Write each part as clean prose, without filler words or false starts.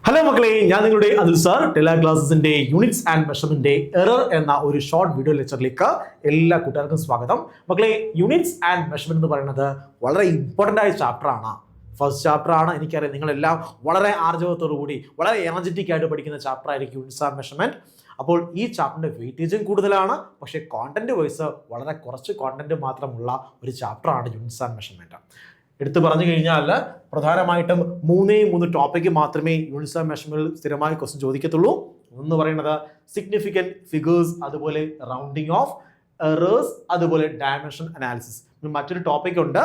Hello മക്കളെ, ഞാൻ നിങ്ങളുടെ അതുൽ സാർ. ടെല ക്ലാസ്സസിന്റെ യൂണിറ്റ്സ് ആൻഡ് മെഷർമെന്റ് എറർ എന്ന ഒരു ഷോർട്ട് വീഡിയോ ലെക്ചറിലേക്ക് എല്ലാ കൂട്ടുകാർക്കും സ്വാഗതം. മക്കളെ, യൂണിറ്റ്സ് ആൻഡ് മെഷർമെന്റ് എന്ന് പറയുന്നത് വളരെ ഇമ്പോർട്ടൻ്റ് ആയ ചാപ്റ്റർ ആണ്. ഫസ്റ്റ് ചാപ്റ്റർ ആണ്. എനിക്കറിയാം നിങ്ങളെല്ലാം വളരെ ആർജവത്തോടു കൂടി വളരെ എനർജറ്റിക് ആയിട്ട് പഠിക്കുന്ന ചാപ്റ്റർ ആയിരിക്കും യൂണിറ്റ്സ് ആൻഡ് മെഷർമെന്റ്. അപ്പോൾ ഈ ചാപ്റ്ററിന്റെ വെയിറ്റേജും കൂടുതലാണ്, പക്ഷേ കോണ്ടന്റ് വൈസ് വളരെ കുറച്ച് കോണ്ടന്റ് മാത്രമുള്ള ഒരു ചാപ്റ്റർ ആണ് യൂണിറ്റ്സ് ആൻഡ് മെഷർമെന്റ്. എടുത്തു പറഞ്ഞു കഴിഞ്ഞാൽ പ്രധാനമായിട്ടും മൂന്ന് ടോപ്പിക്ക് മാത്രമേ യൂണിറ്റ്സ് ആൻഡ് മെഷർമെന്റിൽ സ്ഥിരമായി ക്വസ്റ്റ്യൻ ചോദിക്കത്തുള്ളൂ. ഒന്ന് പറയുന്നത് സിഗ്നിഫിക്കൻറ്റ് ഫിഗേഴ്സ്, അതുപോലെ റൗണ്ടിങ് ഓഫ്, എറേഴ്സ്, അതുപോലെ ഡയമെൻഷൻ അനാലിസിസ്. മറ്റൊരു ടോപ്പിക് ഉണ്ട്,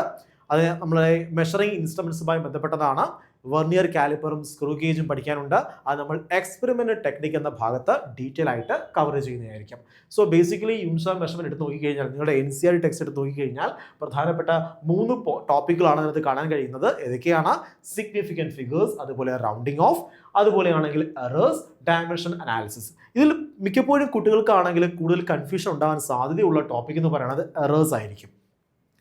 അത് നമ്മളെ മെഷറിംഗ് ഇൻസ്ട്രുമെന്റ്സുമായി ബന്ധപ്പെട്ടതാണ്. വെർനിയർ കാലിപ്പറും സ്ക്രൂ ഗേജും പഠിക്കാനുണ്ട്. അത് നമ്മൾ എക്സ്പെരിമെന്റ് ടെക്നിക് എന്ന ഭാഗത്ത് ഡീറ്റെയിൽ ആയിട്ട് കവർ ചെയ്യുന്നതായിരിക്കും. So basically units and measurement എടുത്ത് നോക്കിക്കഴിഞ്ഞാൽ, നിങ്ങളുടെ NCERT ടെക്സ്റ്റ് എടുത്ത് നോക്കിക്കഴിഞ്ഞാൽ പ്രധാനപ്പെട്ട 3 ടോപ്പിക്കുകളാണ് അതിനകത്ത് കാണാൻ കഴിയുന്നത്. ഏതൊക്കെയാണ്? സിഗ്നിഫിക്കൻറ്റ് ഫിഗേഴ്സ്, അതുപോലെ റൗണ്ടിങ് ഓഫ്, അതുപോലെയാണെങ്കിൽ എറേഴ്സ്, ഡയമെൻഷൻ അനാലിസിസ്. ഇതിൽ മിക്കപ്പോഴും കുട്ടികൾക്കാണെങ്കിൽ കൂടുതൽ കൺഫ്യൂഷൻ ഉണ്ടാകാൻ സാധ്യതയുള്ള ടോപ്പിക് എന്ന് പറയുന്നത് എറേഴ്സ് ആയിരിക്കും.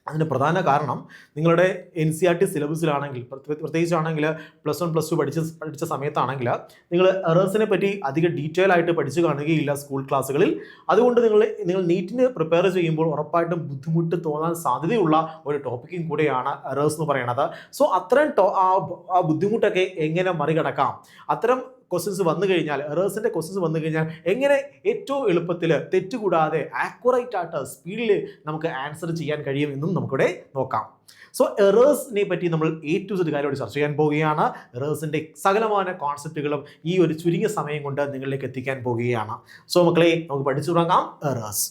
അതിന് പ്രധാന കാരണം നിങ്ങളുടെ NCERT സിലബസിലാണെങ്കിൽ, പ്രത്യേകിച്ചാണെങ്കിൽ +1 +2 പഠിച്ച സമയത്താണെങ്കിൽ നിങ്ങൾ എറേഴ്സിനെ പറ്റി അധികം ഡീറ്റെയിൽ ആയിട്ട് പഠിച്ചു കാണുകയില്ല സ്കൂൾ ക്ലാസ്സുകളിൽ. അതുകൊണ്ട് നിങ്ങൾ നീറ്റിന് പ്രിപ്പയർ ചെയ്യുമ്പോൾ ഉറപ്പായിട്ടും ബുദ്ധിമുട്ട് തോന്നാൻ സാധ്യതയുള്ള ഒരു ടോപ്പിക്കും കൂടെയാണ് എറേഴ്സ് എന്ന് പറയുന്നത്. സോ അത്തരം ആ ബുദ്ധിമുട്ടൊക്കെ എങ്ങനെ മറികടക്കാം, അത്തരം ക്വസ്റ്റ്യൻസ് വന്നു കഴിഞ്ഞാൽ, എറേഴ്സിന്റെ ക്വസ്റ്റ്യൻസ് വന്നു കഴിഞ്ഞാൽ എങ്ങനെ ഏറ്റവും എളുപ്പത്തിൽ തെറ്റുകൂടാതെ ആക്യുറേറ്റ് ആയിട്ട് സ്പീഡിൽ നമുക്ക് ആൻസർ ചെയ്യാൻ കഴിയും എന്നും നമുക്കിവിടെ നോക്കാം. സോ എറേഴ്സിനെ പറ്റി നമ്മൾ A to Z കാര്യമായിട്ട് ചർച്ച ചെയ്യാൻ പോവുകയാണ്. എറേഴ്സിന്റെ സകലമായ കോൺസെപ്റ്റുകളും ഈ ഒരു ചുരുങ്ങിയ സമയം കൊണ്ട് നിങ്ങളിലേക്ക് എത്തിക്കാൻ പോവുകയാണ്. സോ മക്കളെ, നമുക്ക് പഠിച്ചു തുടങ്ങാം എറേഴ്സ്.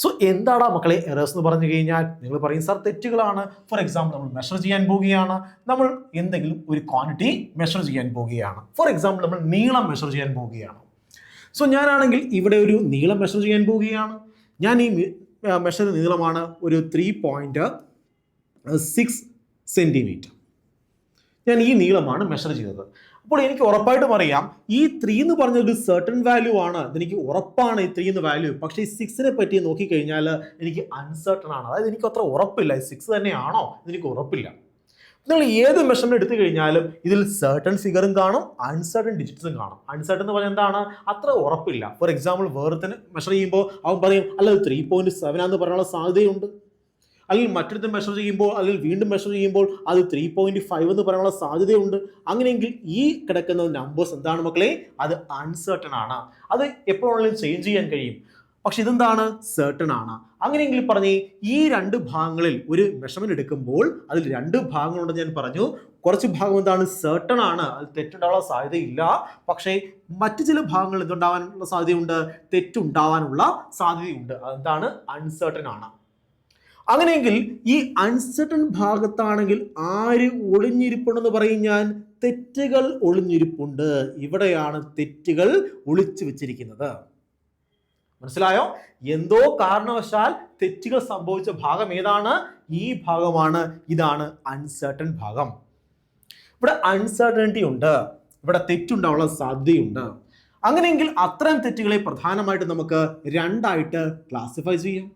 സോ എന്താണ് മക്കളെ എറേഴ്സ് എന്ന് പറഞ്ഞു കഴിഞ്ഞാൽ? നിങ്ങൾ പറയും സാർ തെറ്റുകളാണ്. ഫോർ എക്സാമ്പിൾ, നമ്മൾ മെഷർ ചെയ്യാൻ പോവുകയാണ്, നമ്മൾ എന്തെങ്കിലും ഒരു ക്വാണ്ടിറ്റി മെഷർ ചെയ്യാൻ പോവുകയാണ്. ഫോർ എക്സാമ്പിൾ, നമ്മൾ നീളം മെഷർ ചെയ്യാൻ പോവുകയാണ്. സോ ഞാനാണെങ്കിൽ ഇവിടെ ഒരു നീളം മെഷർ ചെയ്യാൻ പോവുകയാണ്. ഞാൻ ഈ മെഷർ നീളമാണ് ഒരു 3.6 സെൻറ്റിമീറ്റർ. ഞാൻ ഈ നീളമാണ് മെഷർ ചെയ്തത്. അപ്പോൾ എനിക്ക് ഉറപ്പായിട്ടും അറിയാം ഈ 3 എന്ന് പറഞ്ഞൊരു സർട്ടൺ വാല്യൂ ആണ്. ഇതെനിക്ക് ഉറപ്പാണ് ഈ 3 എന്ന് വാല്യൂ. പക്ഷേ ഈ 6നെ പറ്റി നോക്കിക്കഴിഞ്ഞാൽ എനിക്ക് അൺസർട്ടൺ ആണ്. അതായത് എനിക്ക് അത്ര ഉറപ്പില്ല, 6 തന്നെയാണോ എനിക്ക് ഉറപ്പില്ല. നിങ്ങൾ ഏത് മെഷർമെന്റ് എടുത്തു കഴിഞ്ഞാലും ഇതിൽ സർട്ടൺ ഫിഗറും കാണും, അൺസർട്ടൺ ഡിജിറ്റ്സും കാണും. അൺസർട്ടൺ എന്ന് പറഞ്ഞാൽ എന്താണ്? അത്ര ഉറപ്പില്ല. ഫോർ എക്സാമ്പിൾ, വേറൊരുത്തന് മെഷർ ചെയ്യുമ്പോൾ അവൻ പറയും അല്ല 3.7 ആണെന്ന് പറയാനുള്ള സാധ്യതയുണ്ട്. അല്ലെങ്കിൽ മറ്റൊരുത്തം മെഷർ ചെയ്യുമ്പോൾ, അല്ലെങ്കിൽ വീണ്ടും മെഷർ ചെയ്യുമ്പോൾ അത് 3.5 എന്ന് പറയാനുള്ള സാധ്യതയുണ്ട്. അങ്ങനെയെങ്കിൽ ഈ കിടക്കുന്ന നമ്പേഴ്സ് എന്താണ് മക്കളെ? അത് അൺസർട്ടൺ ആണ്. അത് എപ്പോഴാണെങ്കിലും ചേഞ്ച് ചെയ്യാൻ കഴിയും. പക്ഷെ ഇതെന്താണ്? സർട്ടൺ ആണ്. അങ്ങനെയെങ്കിൽ പറഞ്ഞേ, ഈ 2 ഭാഗങ്ങളിൽ ഒരു മെഷർമെന്റ് എടുക്കുമ്പോൾ അതിൽ 2 ഭാഗങ്ങളുണ്ടെന്ന് ഞാൻ പറഞ്ഞു. കുറച്ച് ഭാഗം എന്താണ്? സർട്ടൺ ആണ്, അത് തെറ്റുണ്ടാവാനുള്ള സാധ്യതയില്ല. പക്ഷേ മറ്റു ചില ഭാഗങ്ങൾ എന്തുണ്ടാവാനുള്ള സാധ്യതയുണ്ട്? തെറ്റുണ്ടാവാനുള്ള സാധ്യതയുണ്ട്. അതെന്താണ്? അൺസർട്ടൺ ആണ്. അങ്ങനെയെങ്കിൽ ഈ അൺസർട്ടൺ ഭാഗത്താണെങ്കിൽ ആര് ഒളിഞ്ഞിരിപ്പുണ്ടെന്ന് പറയും ഞാൻ? തെറ്റുകൾ ഒളിഞ്ഞിരിപ്പുണ്ട്. ഇവിടെയാണ് തെറ്റുകൾ ഒളിച്ചു വെച്ചിരിക്കുന്നത്. മനസ്സിലായോ? എന്തോ കാരണവശാൽ തെറ്റുകൾ സംഭവിച്ച ഭാഗം ഏതാണ്? ഈ ഭാഗമാണ്. ഇതാണ് അൺസർട്ടൺ ഭാഗം. ഇവിടെ അൺസർട്ടനിറ്റി ഉണ്ട്, ഇവിടെ തെറ്റുണ്ടാവാനുള്ള സാധ്യതയുണ്ട്. അങ്ങനെയെങ്കിൽ അത്തരം തെറ്റുകളെ പ്രധാനമായിട്ട് നമുക്ക് 2ആയിട്ട് ക്ലാസിഫൈ ചെയ്യാം.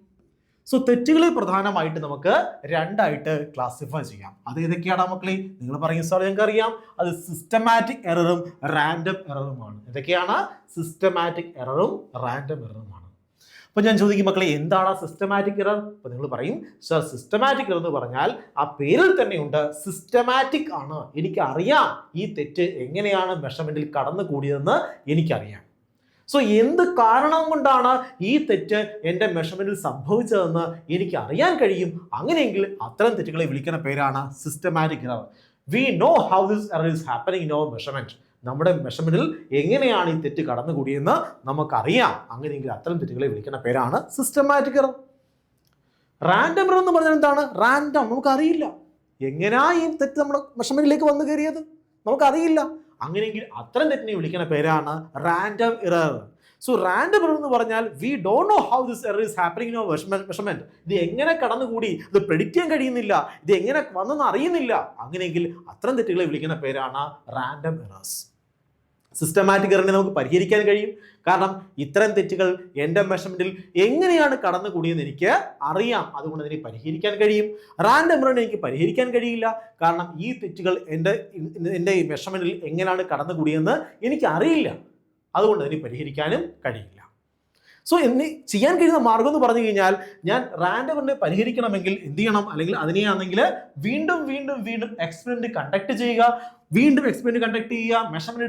സോ തെറ്റുകളെ പ്രധാനമായിട്ട് നമുക്ക് 2ആയിട്ട് ക്ലാസിഫൈ ചെയ്യാം. അത് ഏതൊക്കെയാണ് മക്കളെ? നിങ്ങൾ പറയും സാർ ഞങ്ങൾക്ക് അറിയാം, അത് സിസ്റ്റമാറ്റിക് എററും റാൻഡം എററുമാണ്. ഏതൊക്കെയാണ്? സിസ്റ്റമാറ്റിക് എററും റാൻഡം എററുമാണ്. അപ്പോൾ ഞാൻ ചോദിക്കും മക്കളെ, എന്താണ് സിസ്റ്റമാറ്റിക് എറർ? അപ്പോൾ നിങ്ങൾ പറയും സാർ സിസ്റ്റമാറ്റിക് എറർ എന്ന് പറഞ്ഞാൽ ആ പേരിൽ തന്നെയുണ്ട്, സിസ്റ്റമാറ്റിക് ആണ്. എനിക്കറിയാം ഈ തെറ്റ് എങ്ങനെയാണ് മെഷർമെന്റിൽ കടന്നു കൂടിയതെന്ന് എനിക്കറിയാം. സോ എന്ത് കാരണം കൊണ്ടാണ് ഈ തെറ്റ് എൻ്റെ മെഷർമെന്റിൽ സംഭവിച്ചതെന്ന് എനിക്ക് അറിയാൻ കഴിയും. അങ്ങനെയെങ്കിൽ അത്തരം തെറ്റുകളെ വിളിക്കുന്ന പേരാണ് systematic error. We know how this error is happening in our measurement. നമ്മുടെ മെഷർമെന്റിൽ എങ്ങനെയാണ് ഈ തെറ്റ് കടന്നുകൂടിയെന്ന് നമുക്കറിയാം. അങ്ങനെയെങ്കിൽ അത്തരം തെറ്റുകളെ വിളിക്കുന്ന പേരാണ് സിസ്റ്റമാറ്റിക് എറർ. റാൻഡം എറർ എന്ന് പറഞ്ഞാൽ എന്താണ്? റാൻഡം, നമുക്കറിയില്ല എങ്ങനെയാ ഈ തെറ്റ് നമ്മുടെ മെഷർമെന്റിലേക്ക് വന്നു കയറിയത്, നമുക്കറിയില്ല. അങ്ങനെയെങ്കിൽ അത്തരം തെറ്റിനെ വിളിക്കുന്ന പേരാണ് random error. So random error എന്ന് പറഞ്ഞാൽ we don't know how this error is happening in our measurement. ഇത് എങ്ങനെ കടന്നുകൂടി, ഇത് പ്രെഡിക്റ്റ് ചെയ്യാൻ കഴിയുന്നില്ല, ഇത് എങ്ങനെ വന്നെന്ന് അറിയുന്നില്ല. അങ്ങനെയെങ്കിൽ അത്തരം തെറ്റുകളെ വിളിക്കുന്ന പേരാണ് റാൻഡം എറേഴ്സ്. സിസ്റ്റമാറ്റിക് എററിനെ നമുക്ക് പരിഹരിക്കാൻ കഴിയും. കാരണം ഇത്തരം തെറ്റുകൾ എൻ്റെ മെഷർമെന്റിൽ എങ്ങനെയാണ് കടന്നുകൂടിയെന്ന് എനിക്ക് അറിയാം. അതുകൊണ്ട് അതിനെ പരിഹരിക്കാൻ കഴിയും. റാൻഡം എററിനെ എനിക്ക് പരിഹരിക്കാൻ കഴിയില്ല. കാരണം ഈ തെറ്റുകൾ എൻ്റെ ഈ മെഷർമെന്റിൽ എങ്ങനെയാണ് കടന്നുകൂടിയെന്ന് എനിക്ക് അറിയില്ല. അതുകൊണ്ട് അതിനെ പരിഹരിക്കാനും കഴിയില്ല. സോ ചെയ്യാൻ കഴിയുന്ന മാർഗം എന്ന് പറഞ്ഞു കഴിഞ്ഞാൽ, ഞാൻ റാൻഡം എററിനെ പരിഹരിക്കണമെങ്കിൽ എന്ത് ചെയ്യണം, അല്ലെങ്കിൽ അതിനെയാണെങ്കിൽ വീണ്ടും വീണ്ടും വീണ്ടും എക്സ്പെരിമെന്റ് കണ്ടക്ട് ചെയ്യുക, വീണ്ടും എക്സ്പെരിമെന്റ് കണ്ടക്ട് ചെയ്യുക, മെഷർമെന്റ്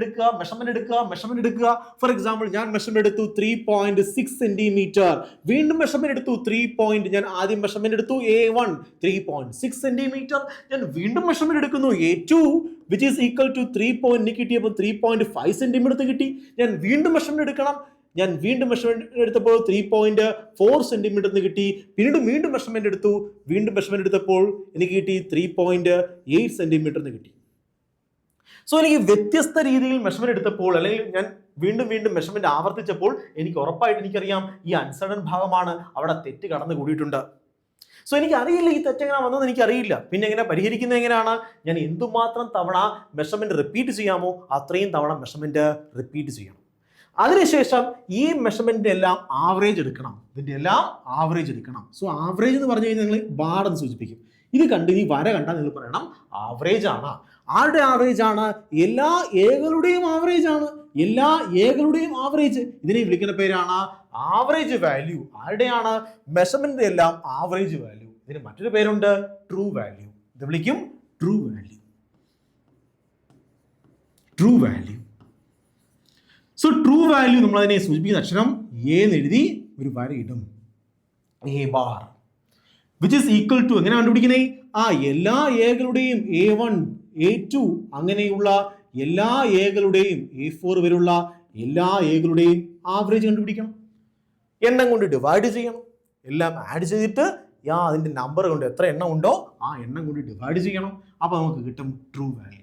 എടുക്കുക. ഫോർ എക്സാമ്പിൾ, ഞാൻ മെഷർമെന്റ് എടുത്തു 3.6 സെന്റിമീറ്റർ, വീണ്ടും മെഷർമെന്റ് എടുത്തു ഞാൻ ആദ്യം മെഷർമെന്റ് എടുത്തു A1 3.6 സെന്റിമീറ്റർ, ഞാൻ വീണ്ടും മെഷർമെന്റ് എടുക്കുന്നു A2 which is equal to 3 എനിക്ക് കിട്ടിയപ്പോൾ 3.5 സെന്റിമീറ്റർ കിട്ടി. ഞാൻ വീണ്ടും മെഷർമെന്റ് എടുക്കണം. ഞാൻ വീണ്ടും മെഷർമെന്റ് എടുത്തപ്പോൾ 3.4 സെന്റിമീറ്റർ കിട്ടി. പിന്നീട് വീണ്ടും മെഷർമെന്റ് എടുത്തപ്പോൾ എനിക്ക് കിട്ടി 3.8 സെന്റിമീറ്റർ കിട്ടി. സോ എനിക്ക് വ്യത്യസ്ത രീതിയിൽ മെഷർമെന്റ് എടുത്തപ്പോൾ, അല്ലെങ്കിൽ ഞാൻ വീണ്ടും വീണ്ടും മെഷർമെന്റ് ആവർത്തിച്ചപ്പോൾ എനിക്ക് ഉറപ്പായിട്ട് എനിക്കറിയാം ഈ അൺസർട്ടൺ ഭാഗമാണ്, അവിടെ തെറ്റ് കടന്നു കൂടിയിട്ടുണ്ട്. സോ എനിക്ക് അറിയില്ല ഈ തെറ്റെങ്ങനെ വന്നതെന്ന് എനിക്കറിയില്ല. പിന്നെ എങ്ങനെ പരിഹരിക്കുന്നത് എങ്ങനെയാണ്? ഞാൻ എന്തുമാത്രം തവണ മെഷർമെന്റ് റിപ്പീറ്റ് ചെയ്യാമോ അത്രയും തവണ മെഷർമെന്റ് റിപ്പീറ്റ് ചെയ്യണം. അതിനുശേഷം ഈ മെഷർമെന്റിന്റെ എല്ലാം ആവറേജ് എടുക്കണം. സോ ആവറേജ് എന്ന് പറഞ്ഞു കഴിഞ്ഞാൽ നിങ്ങൾ ബാർ എന്ന് സൂചിപ്പിക്കും. ഇത് കണ്ട് ഈ വര കണ്ടാൽ നിങ്ങൾ പറയണം ആവറേജ് ആണ്. ആരുടെ ആവറേജ് ആണ്? എല്ലാ എകളുടെയും ആവറേജ്. ഇതിനെ വിളിക്കുന്ന പേരാണ് ആവറേജ് വാല്യൂ. ആരുടെയാണ്? മെഷർമെന്റിന്റെ എല്ലാം ആവറേജ് വാല്യൂ. ഇതിന് മറ്റൊരു പേരുണ്ട് ട്രൂ വാല്യൂ. ഇത് വിളിക്കും true value. So true value നമ്മൾ അതിനെ സൂചിപ്പിക്കുന്ന അക്ഷരം എ എന്ന് എഴുതി ഒരു വര ഇടും. A bar which is equal to, എങ്ങനെ കണ്ടുപിടിക്കുന്നേ? എല്ലാ എകളുടെയും A1 A2 അങ്ങനെയുള്ള എല്ലാ എകളുടെയും A4 വരെയുള്ള എല്ലാ എകളുടെയും ആവറേജ് കണ്ടുപിടിക്കണം. എണ്ണം കൊണ്ട് ഡിവൈഡ് ചെയ്യണം. എല്ലാം ആഡ് ചെയ്തിട്ട് അതിന്റെ നമ്പർ കൊണ്ട് എത്ര എണ്ണം ഉണ്ടോ ആ എണ്ണം കൊണ്ട് ഡിവൈഡ് ചെയ്യണം. അപ്പൊ നമുക്ക് കിട്ടും ട്രൂ വാല്യൂ.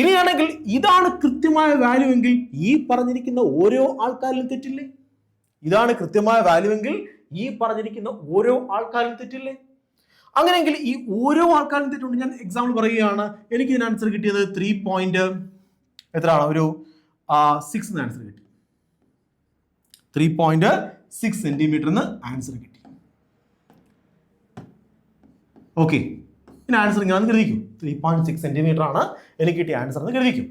ഇനിയാണെങ്കിൽ ഇതാണ് കൃത്യമായ വാല്യൂ എങ്കിൽ ഈ പറഞ്ഞിരിക്കുന്ന ഓരോ ആൾക്കാരിലും തെറ്റില്ലേ? അങ്ങനെയെങ്കിൽ ഈ ഓരോ ആൾക്കാരും തെറ്റുണ്ട്. ഞാൻ എക്സാമ്പിൾ പറയുകയാണ്. എനിക്ക് ഇതിന് ആൻസർ കിട്ടിയത് 3.6 ആൻസർ കിട്ടി. 3.6 സെന്റിമീറ്റർ ആൻസർ കിട്ടി. ഓക്കെ, ഇതിന് ആൻസർ ഇങ്ങനെ കരുതിക്കും. 3.6 സെന്റിമീറ്റർ ആണ് എനിക്ക് കിട്ടിയ ആൻസർ എന്ന് കരുതിക്കും.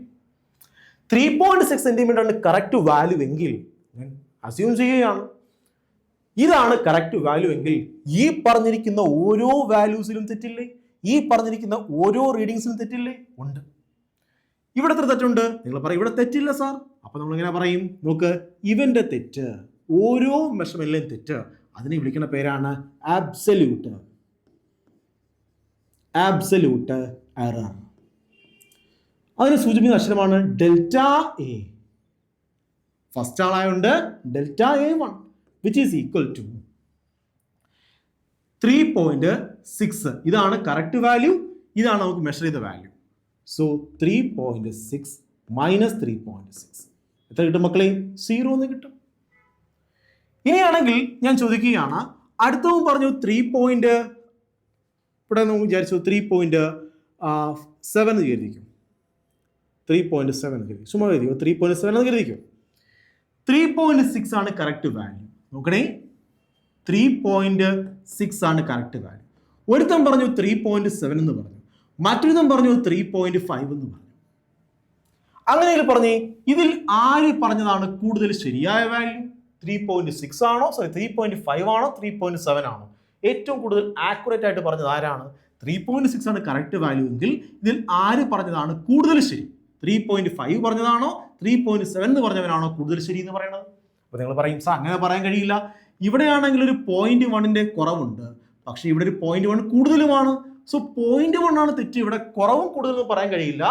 3.6 സെന്റിമീറ്റർ ആണ് കറക്റ്റ് വാല്യൂ എങ്കിൽ ഞാൻ അസ്യൂം ചെയ്യുകയാണ് ഇതാണ് കറക്റ്റ് വാല്യൂ എങ്കിൽ ഈ പറഞ്ഞിരിക്കുന്ന ഓരോ വാല്യൂസിലും തെറ്റില്ലേ? ഈ പറഞ്ഞിരിക്കുന്ന ഓരോ റീഡിങ്സിലും തെറ്റില്ലേ? ഉണ്ട്. ഇവിടെ എത്ര തെറ്റുണ്ട്? നിങ്ങൾ പറയും ഇവിടെ തെറ്റില്ല സാർ. അപ്പൊ നമ്മൾ എങ്ങനെ പറയും? നോക്ക്, ഇവന്റെ തെറ്റ്, ഓരോ മെഷർമെന്റിലെയും തെറ്റ്, അതിനെ വിളിക്കുന്ന പേരാണ് ആബ്സല്യൂട്ട് എറർ. അതിനെ സൂചിപ്പിക്കുന്ന അക്ഷരമാണ് ഡെൽറ്റ എ. ഫസ്റ്റ് ആളായുണ്ട് delta A1 which is equal to 3.6. ഇതാണ് കറക്റ്റ് വാല്യൂ. ഇതാണ് നമുക്ക് മെഷർ ചെയ്ത വാല്യൂ. സോ 3.6 മൈനസ് 3.6 എത്ര കിട്ടും മക്കളെ? 0 എന്ന് കിട്ടും. ഇനിയാണെങ്കിൽ ഞാൻ ചോദിക്കുകയാണ്, അടുത്തവും പറഞ്ഞു ഇവിടെ നമുക്ക് വിചാരിച്ചു 3.7 എന്ന് കരുതിക്കും. 3.7 എന്ന് കരുതി, ചുമ്മാ കരുതിയോ? 3.7 എന്ന് കരുതിക്കും. 3.6 ആണ് കറക്റ്റ് വാല്യൂ. നോക്കണേ, 3.6 ആണ് കറക്റ്റ് വാല്യൂ. ഒരുത്തൻ പറഞ്ഞു 3.7 എന്ന് പറഞ്ഞു, മറ്റൊരുത്തൻ പറഞ്ഞു 3.5 എന്ന് പറഞ്ഞു. അങ്ങനെ പറഞ്ഞേ ഇതിൽ ആര് പറഞ്ഞതാണ് കൂടുതൽ ശരിയായ വാല്യൂ? 3.6 ആണോ, 3.5 ആണോ, 3.7 ആണോ? ഏറ്റവും കൂടുതൽ ആക്യുറേറ്റ് ആയിട്ട് പറഞ്ഞത് ആരാണ്? 3.6 ആണ് കറക്റ്റ് വാല്യൂ എങ്കിൽ ഇതിൽ ആര് പറഞ്ഞതാണ് കൂടുതൽ ശരി? 3.5 പറഞ്ഞതാണോ 3.7 എന്ന് പറഞ്ഞവനാണോ കൂടുതൽ ശരി എന്ന് പറയുന്നത്? അപ്പോൾ നിങ്ങൾ പറയും സാർ അങ്ങനെ പറയാൻ കഴിയില്ല, ഇവിടെയാണെങ്കിൽ ഒരു 0.1ന്റെ കുറവുണ്ട്, പക്ഷേ ഇവിടെ ഒരു 0.1 കൂടുതലുമാണ്. സോ 0.1 ആണ് തെറ്റ്, ഇവിടെ കുറവും കൂടുതലും പറയാൻ കഴിയില്ല.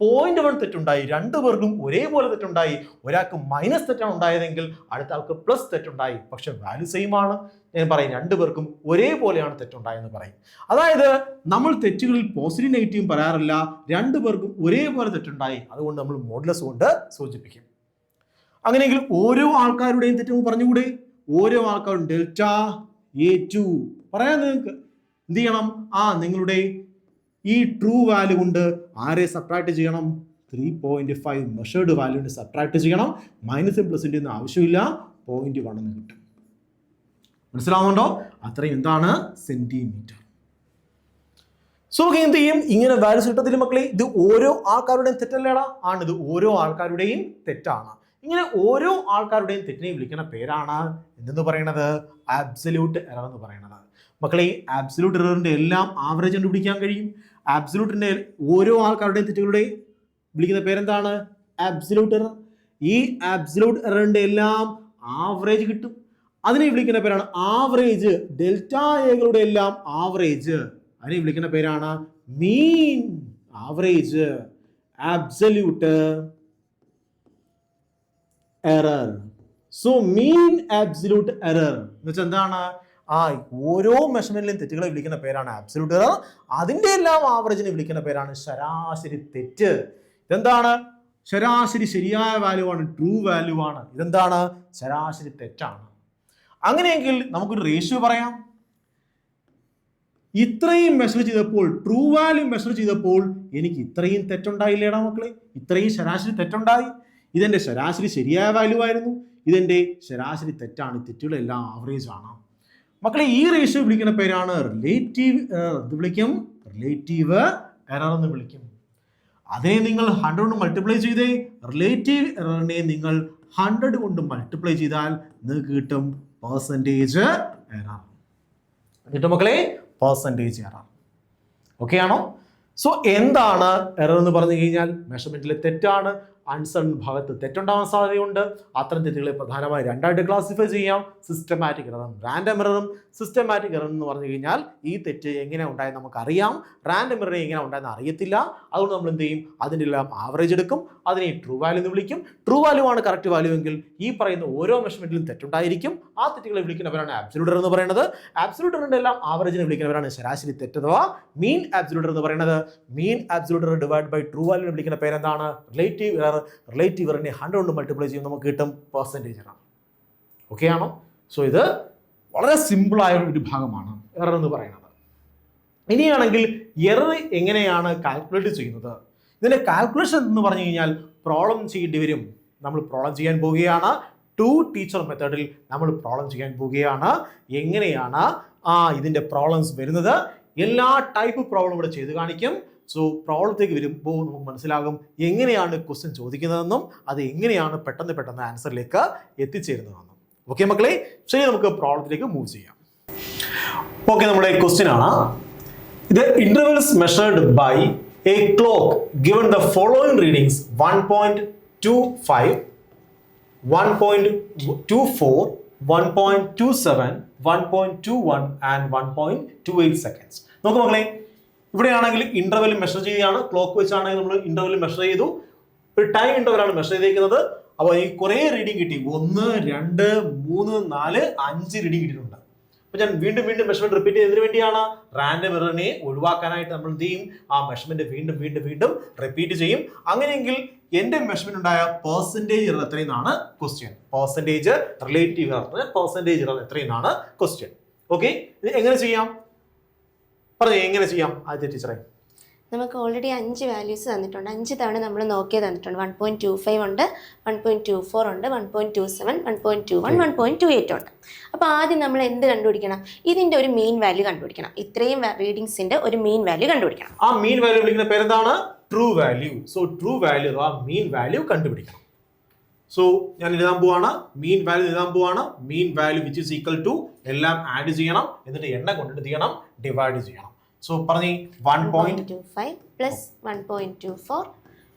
0.1 തെറ്റുണ്ടായി, രണ്ടു പേർക്കും ഒരേപോലെ തെറ്റുണ്ടായി. ഒരാൾക്ക് മൈനസ് തെറ്റാണ് ഉണ്ടായതെങ്കിൽ അടുത്ത ആൾക്ക് പ്ലസ് തെറ്റുണ്ടായി, പക്ഷെ വാല്യൂ സെയിം ആണ്. ഞാൻ പറയും രണ്ടുപേർക്കും ഒരേപോലെയാണ് തെറ്റുണ്ടായെന്ന് പറയും. അതായത് നമ്മൾ തെറ്റുകളിൽ പോസിറ്റീവ് നെഗറ്റീവും പറയാറില്ല, രണ്ടുപേർക്കും ഒരേപോലെ തെറ്റുണ്ടായി, അതുകൊണ്ട് നമ്മൾ മോഡുലസ് കൊണ്ട് സൂചിപ്പിക്കും. അങ്ങനെയെങ്കിൽ ഓരോ ആൾക്കാരുടെയും തെറ്റ് പറഞ്ഞുകൂടെ? ഓരോ ആൾക്കാരും ഡെൽറ്റ A2 പറയാൻ നിങ്ങൾക്ക് എന്ത് ചെയ്യണം? നിങ്ങളുടെ ഈ ട്രൂ വാല്യൂ കൊണ്ട് ആരെ സബ്ട്രാക്ട് ചെയ്യണം? 3.5 മെഷേർഡ് വാല്യൂവിന് സബ്ട്രാക്ട് ചെയ്യണം. മൈനസും പ്ലസിൻ്റെ ഒന്നും ആവശ്യമില്ല, 0.1 എന്ന് കിട്ടും. മനസ്സിലാവുന്നുണ്ടോ? അത്രയും എന്താണ് സെന്റിമീറ്റർ. സോ എന്ത് ചെയ്യും? ഇങ്ങനെ വാല്യൂസ് കിട്ടത്തില്ല മക്കളെ. ഇത് ഓരോ ആൾക്കാരുടെയും തെറ്റല്ലേടാ? ആണ്, ഇത് ഓരോ ആൾക്കാരുടെയും തെറ്റാണ്. ഇങ്ങനെ ഓരോ ആൾക്കാരുടെയും തെറ്റിനെ വിളിക്കുന്ന പേരാണ് എന്തെന്ന് പറയുന്നത്? ആബ്സല്യൂട്ട് എറർ എന്ന് പറയുന്നത്. മക്കളെ ഈ ആബ്സല്യൂട്ട് എററിന്റെ എല്ലാം ആവറേജ് കണ്ടുപിടിക്കാൻ കഴിയും. ആബ്സല്യൂട്ടിന്റെ ഓരോ ആൾക്കാരുടെയും തെറ്റുകളുടെ വിളിക്കുന്ന പേരെന്താണ്? Absolute error. ഈ ആബ്സല്യൂട്ട് എററിന്റെ എല്ലാം ആവറേജ് കിട്ടും. അതിനെ വിളിക്കുന്ന പേരാണ് ആവറേജ്. ഡെൽറ്റ എകളുടെ എല്ലാം ആവറേജ്, അതിനെ വിളിക്കുന്ന പേരാണ് mean average. Absolute error. So mean absolute error എന്ന് വെച്ചാൽ എന്താണ്? ഓരോ മെഷർമെന്റിലെയും തെറ്റുകളെ വിളിക്കുന്ന പേരാണ് ആബ്സല്യൂട്ട് എറർ. അതിന്റെ എല്ലാം ആവറേജിനെ വിളിക്കുന്ന പേരാണ് ശരാശരി തെറ്റ്. ഇതെന്താണ്? ശരാശരി ശരിയായ വാല്യൂ ആണ്, ട്രൂ വാല്യൂ ആണ്. ഇതെന്താണ്? ശരാശരി തെറ്റാണ്. അങ്ങനെയെങ്കിൽ നമുക്കൊരു റേഷ്യോ പറയാം. ഇത്രയും മെഷർ ചെയ്തപ്പോൾ, ട്രൂ വാല്യൂ മെഷർ ചെയ്തപ്പോൾ എനിക്ക് ഇത്രയും തെറ്റുണ്ടായില്ലേടാ മക്കളെ? ഇത്രയും ശരാശരി തെറ്റുണ്ടായി. ഇതെന്റെ ശരാശരി ശരിയായ വാല്യൂ ആയിരുന്നു, ഇതെന്റെ ശരാശരി തെറ്റാണ്. തെറ്റുകളെല്ലാം ആവറേജ് ആണ് മക്കളെ. ഈ റേഷ്യോ വിളിക്കുന്ന പേരാണ് റിലേറ്റീവ് എറർ. ഇത് വിളിക്കും റിലേറ്റീവ് എറർ എന്ന് വിളിക്കും. അതിനെ നിങ്ങൾ 100 കൊണ്ട് മൾട്ടിപ്ലൈ ചെയ്തേ. റിലേറ്റീവ് എററിനെ നിങ്ങൾ 100 കൊണ്ട് മൾട്ടിപ്ലൈ ചെയ്താൽ നിങ്ങൾക്ക് കിട്ടും പെർസെൻറ്റേജ് എറർ. കിട്ടും മക്കളെ പെർസെൻറ്റേജ് എറർ. ഓക്കെ ആണോ? സോ എന്താണ് എറർ എന്ന് പറഞ്ഞു കഴിഞ്ഞാൽ മെഷർമെന്റിലെ തെറ്റാണ്. അൺസൺ ഭാഗത്ത് തെറ്റുണ്ടാവാൻ സാധ്യതയുണ്ട്. അത്തരം തെറ്റുകളെ പ്രധാനമായി രണ്ടായിട്ട് ക്ലാസിഫൈ ചെയ്യാം: സിസ്റ്റമാറ്റിക് എററും റാൻഡം എററും. സിസ്റ്റമാറ്റിക് എറർ എന്ന് പറഞ്ഞു കഴിഞ്ഞാൽ ഈ തെറ്റ് എങ്ങനെ ഉണ്ടായെന്ന് നമുക്കറിയാം, റാൻഡം എറർ എങ്ങനെ ഉണ്ടായെന്ന് അറിയത്തില്ല. അതുകൊണ്ട് നമ്മൾ എന്ത് ചെയ്യും? അതിൻ്റെ എല്ലാം ആവറേജ് എടുക്കും, അതിനെ ട്രൂ വാല്യൂ എന്ന് വിളിക്കും. ട്രൂ വാല്യൂ ആണ് കറക്റ്റ് വാല്യൂ എങ്കിൽ ഈ പറയുന്ന ഓരോ മെഷർമെന്റിലും തെറ്റുണ്ടായിരിക്കും. ആ തെറ്റുകളെ വിളിക്കുന്നവരാണ് ആബ്സല്യൂട്ട് എറർ എന്ന് പറയുന്നത്. ആബ്സല്യൂട്ട് എററിന്റെ എല്ലാം ആവറേജിനെ വിളിക്കുന്നവരാണ് ശരാശരി തെറ്റ് അഥവാ മീൻ ആബ്സല്യൂട്ട് എറർ എന്ന് പറയുന്നത്. Mean absolute error divide by true value വിളിക്കുന്ന പേരെന്താണ്? Relative error. റിലേറ്റീവ് എററിനെ 100 കൊണ്ട് മൾട്ടിപ്ലൈ ചെയ്യും, നമുക്ക് കിട്ടും പെർസെൻറ്റേജ് എറർ. ഓക്കെ ആണോ? സോ ഇത് വളരെ സിമ്പിളായ ഒരു ഭാഗമാണ് എറർ എന്ന് പറയുന്നത്. ഇനിയാണെങ്കിൽ എറർ എങ്ങനെയാണ് കാൽക്കുലേറ്റ് ചെയ്യുന്നത്? ഇതിന്റെ കാൽക്കുലേഷൻ എന്ന് പറഞ്ഞു കഴിഞ്ഞാൽ പ്രോബ്ലം ചെയ്യേണ്ടി വരും. നമ്മൾ പ്രോബ്ലം ചെയ്യാൻ പോവുകയാണ്. 2 ടീച്ചർ മെത്തേഡിൽ നമ്മൾ പ്രോബ്ലം ചെയ്യാൻ പോവുകയാണ്. എങ്ങനെയാണ് ഇതിന്റെ പ്രോബ്ലംസ് വരുന്നത്? എല്ലാ ടൈപ്പ് പ്രോബ്ലം ഇവിടെ ചെയ്ത് കാണിക്കും. സോ പ്രോബ്ലത്തേക്ക് വരുമ്പോൾ നമുക്ക് മനസ്സിലാകും എങ്ങനെയാണ് ക്വസ്റ്റ്യൻ ചോദിക്കുന്നതെന്നും അത് എങ്ങനെയാണ് പെട്ടെന്ന് ആൻസറിലേക്ക് എത്തിച്ചേരുന്നതെന്നും. ഓക്കെ മക്കളെ, ശരി, നമുക്ക് പ്രോബ്ലത്തിലേക്ക് മൂവ് ചെയ്യാം. ഓക്കെ, നമ്മുടെ ക്വസ്റ്റ്യൻ ആണ് ഇത്. Intervals measured by a clock given the following readings 1.25, 1.24, 1.27, 1.21 and 1.28 seconds. നോക്കൂ മക്കളെ, ഇവിടെയാണെങ്കിൽ ഇന്റർവെൽ മെഷർ ചെയ്യുകയാണ്. ക്ലോക്ക് വെച്ചാണെങ്കിൽ നമ്മൾ ഇന്റർവെൽ മെഷർ ചെയ്തു. ഒരു ടൈം ഇന്റർവെലാണ് മെഷർ ചെയ്തേക്കുന്നത്. അപ്പോൾ ഈ കുറേ റീഡിംഗ് കിട്ടി. 1, 2, 3, 4, 5 റീഡിംഗ് കിട്ടിയിട്ടുണ്ട്. അപ്പോൾ ഞാൻ വീണ്ടും മെഷർമെന്റ് റിപ്പീറ്റ് ചെയ്തതിന് വേണ്ടിയാണ്. റാൻഡം എററിനെ ഒഴിവാക്കാനായിട്ട് നമ്മൾ എന്ത് ചെയ്യും? ആ മെഷർമെന്റ് വീണ്ടും റിപ്പീറ്റ് ചെയ്യും. അങ്ങനെയെങ്കിൽ എന്റെ മെഷർമെന്റ് ഉണ്ടായ പെർസെൻറ്റേജ് എറർ എത്രയെന്നാണ് question. Percentage relative error, percentage error എത്രയെന്നാണ് ക്വസ്റ്റ്യൻ. ഓക്കെ, ഇത് എങ്ങനെ ചെയ്യാം? പറഞ്ഞു എങ്ങനെ ചെയ്യാം ആദ്യത്തെ ടീച്ചറെ? നമുക്ക് ഓൾറെഡി 5 വാല്യൂസ് തന്നിട്ടുണ്ട്. 5 തവണ നമ്മൾ നോക്കിയത് തന്നിട്ടുണ്ട്. 1.25 ഉണ്ട്, 1.24 ഉണ്ട്, 1.27, 1.21, 1.28 ഉണ്ട്. അപ്പോൾ ആദ്യം നമ്മൾ എന്ത് കണ്ടുപിടിക്കണം? ഇതിന്റെ ഒരു മീൻ വാല്യൂ കണ്ടുപിടിക്കണം. ഇത്രയും റീഡിങ്സിന്റെ ഒരു മീൻ വാല്യൂ കണ്ടുപിടിക്കണം. ആ മീൻ വാല്യൂ വിളിക്കുന്ന പേരെന്താണ്? True value. So true value അഥവാ മീൻ വാല്യൂ കണ്ടുപിടിക്കണം. സോ ഞാൻ എഴുതാൻ പോവാണ്, മീൻ വാല്യൂ എഴുതാൻ പോവാണ്. Mean value which is equal to എല്ലാം ആഡ് ചെയ്യണം, എന്നിട്ട് എണ്ണം കൊണ്ടിട്ട് ചെയ്യണം, ഡിവൈഡ് ചെയ്യണം. സോ പറഞ്ഞേ 1.25 plus 1.24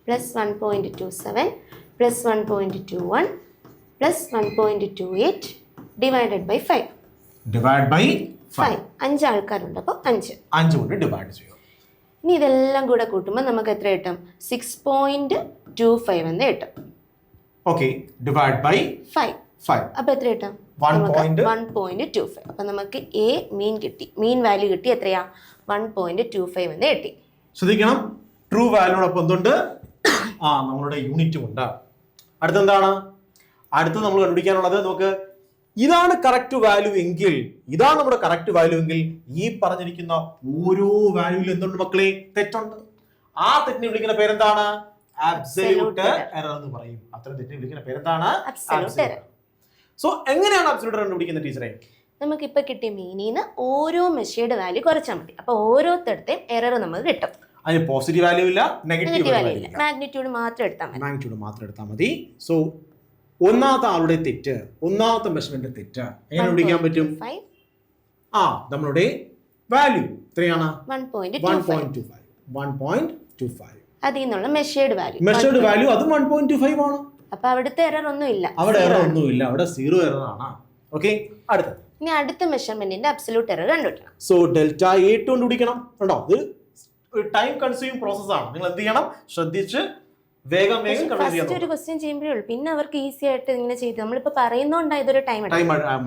plus 1.27 plus 1.21 plus 1.28 divided by 5. Divide by 5. 5 ആൾക്കാരുണ്ട്, അപ്പോൾ 5 കൊണ്ട് ഡിവൈഡ് ചെയ്യും. ഇനി ഇതെല്ലാം കൂടെ കൂട്ടുമ്പോൾ നമുക്ക് എത്ര കിട്ടും? 6.25 എന്ന് കിട്ടും. Okay, divide by 5. അപ്പോൾ എത്ര കിട്ടും? 1.25. അപ്പോൾ നമുക്ക് എ മീൻ കിട്ടി. മീൻ വാല്യൂ കിട്ടി. എത്രയാ? 1.25 എന്ന് കിട്ടി. ശ്രദ്ധിക്കണം, ട്രൂ വാല്യൂടൊപ്പം എന്തുണ്ട്? നമ്മളുടെ യൂണിറ്റും ഉണ്ട്. അടുത്തെന്താണ്? അടുത്ത് നമ്മൾ കണ്ടുപിടിക്കാനുള്ളത് നമുക്ക് ഇതാണ് കറക്റ്റ് വാല്യൂ എങ്കിൽ, ഇതാണ് നമ്മുടെ കറക്റ്റ് വാല്യൂ എങ്കിൽ ഈ പറഞ്ഞിരിക്കുന്ന ഓരോ വാല്യൂവിലും എന്തുണ്ട് മക്കളെ? തെറ്റുണ്ട്. ആ തെറ്റിനെ വിളിക്കുന്ന പേരെന്താണ്? അബ്സല്യൂട്ട് എറർ എന്ന് പറയും. അത്തരം തെറ്റിനെ വിളിക്കുന്ന പേരെന്താണ്? Absolute error. സോ എങ്ങനെയാണ് അബ്സല്യൂട്ട് എറർ കണ്ടുപിടിക്കുന്നത് ടീച്ചറെ? നമുക്കിപ്പോൾ കിട്ടിയ മീനിന്ന് ഓരോ മെഷേർഡ് വാല്യൂ കുറച്ചാൽ മതി. അപ്പോൾ ഓരോരുത്തരുടെയും എറർ നമുക്ക് കിട്ടും. അതിന് പോസിറ്റീവ് വാല്യൂ ഇല്ല, നെഗറ്റീവ് വാല്യൂ ഇല്ല, മാഗ്നിറ്റ്യൂഡ് മാത്രം എടുത്താൽ മതി. മാഗ്നിറ്റ്യൂഡ് മാത്രം എടുത്താൽ മതി. സോ ഒന്നാമത്തെ ആളുടെ തെറ്റ്, ഒന്നാമത്തെ മെഷർമെന്റ് തെറ്റ് എങ്ങനെ കണ്ടുപിടിക്കാൻ പറ്റും? നമ്മളുടെ വാല്യൂ എത്രയാണ്? 1.25. അതിൽ നിന്നുള്ള മെഷേർഡ് വാല്യൂ അതും 1.25 ആണ്. അപ്പൊ അവിടുത്തെ എറർ ഒന്നും ഇല്ല, അവിടെ എറർ ഒന്നുമില്ല, അവിടെ സീറോ എറർ ആണ്. ഓക്കെ, അടുത്ത ഇനി അടുത്ത മെഷർമെന്റിന്റെ അബ്സല്യൂട്ട് എറർ കണ്ടുപിടിക്കണം. സോ ഡെൽറ്റ A2 കണ്ടുപിടിക്കണം. കണ്ടോ, ഇത് ഒരു ടൈം കൺസ്യൂമിംഗ് പ്രോസസ് ആണ്. നിങ്ങൾ എന്ത് ചെയ്യണം? ശ്രദ്ധിച്ച് വേഗം ഫസ്റ്റ് ഒരു ക്വസ്റ്റ്യൻ ചെയ്യുമ്പോഴേ ഉള്ളൂ, പിന്നെ അവർക്ക് ഈസി ആയിട്ട് ഇങ്ങനെ ചെയ്ത് നമ്മളിപ്പോ പറയുന്നോണ്ടാണ് ഇതൊരു ടൈം